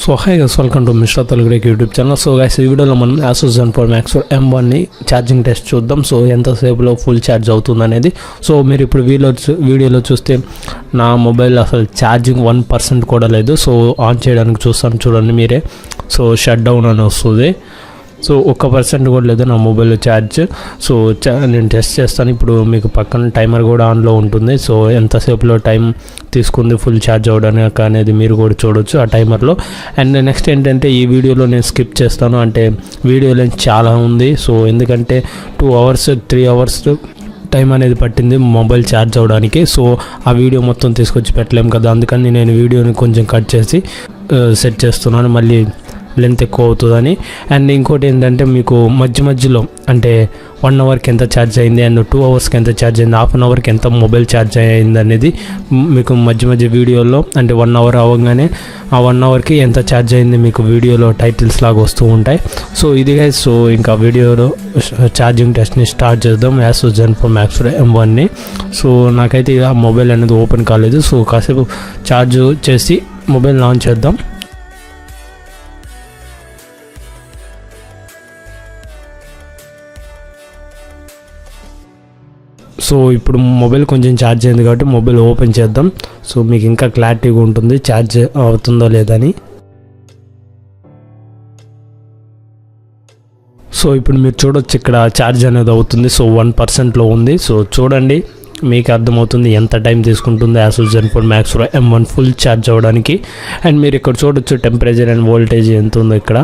So hi guys, welcome to mister Telugu YouTube channel. So guys, ఈ వీడియోలో మనం asus zenfone max M1ని charging test చూద్దాం. సో ఎంతసేపులో ఫుల్ ఛార్జ్ అవుతుంది అనేది. సో మీరు ఇప్పుడు వీడియోలో చూస్తే నా మొబైల్ అసలు ఛార్జింగ్ 1% కూడా లేదు. సో ఆన్ చేయడానికి చూస్తాను, చూడండి మీరే. సో షట్ డౌన్ అని వస్తుంది. సో 1% కూడా లేదు నా మొబైల్ ఛార్జ్. సో నేను టెస్ట్ చేస్తాను ఇప్పుడు. మీకు పక్కన టైమర్ కూడా ఆన్లో ఉంటుంది. సో ఎంతసేపులో టైం తీసుకుంది ఫుల్ ఛార్జ్ అవ్వడానికి అనేది మీరు కూడా చూడొచ్చు ఆ టైమర్లో. అండ్ నెక్స్ట్ ఏంటంటే, ఈ వీడియోలో నేను స్కిప్ చేస్తాను, అంటే వీడియోలో చాలా ఉంది. సో ఎందుకంటే 2 hours 3 hours టైం అనేది పట్టింది మొబైల్ ఛార్జ్ అవ్వడానికి. సో ఆ వీడియో మొత్తం తీసుకొచ్చి పెట్టలేము కదా, అందుకని నేను వీడియోని కొంచెం కట్ చేసి సెట్ చేస్తున్నాను, మళ్ళీ లెంత్ ఎక్కువ అవుతుందని. అండ్ ఇంకోటి ఏంటంటే, మీకు మధ్యలో అంటే 1 hourకి ఎంత ఛార్జ్ అయింది, అండ్ 2 hours ఎంత ఛార్జ్ అయింది, ½ hourకి ఎంత మొబైల్ ఛార్జ్ అయింది అనేది మీకు మధ్య వీడియోలో, అంటే 1 hour అవ్వగానే ఆ 1 hourకి ఎంత ఛార్జ్ అయింది మీకు వీడియోలో టైటిల్స్ లాగా వస్తూ ఉంటాయి. సో ఇది గైస్, సో ఇంకా వీడియోలో ఛార్జింగ్ టెస్ట్ని స్టార్ట్ చేద్దాం asus zenfone max M1ని. సో నాకైతే ఆ మొబైల్ అనేది ఓపెన్ కాలేదు. సో కాసేపు ఛార్జ్ చేసి మొబైల్ ఆన్ చేద్దాం. సో ఇప్పుడు మొబైల్ కొంచెం ఛార్జ్ అయింది కాబట్టి మొబైల్ ఓపెన్ చేద్దాం. సో మీకు ఇంకా క్లారిటీగా ఉంటుంది ఛార్జ్ అవుతుందో లేదని. సో ఇప్పుడు మీరు చూడొచ్చు, ఇక్కడ ఛార్జ్ అనేది అవుతుంది. సో 1%లో ఉంది. సో చూడండి, మీకు అర్థమవుతుంది ఎంత టైం తీసుకుంటుంది asus zenfone max M1 full charge అవ్వడానికి. అండ్ మీరు ఇక్కడ చూడొచ్చు టెంపరేచర్ అండ్ వోల్టేజ్ ఎంత ఉందో ఇక్కడ.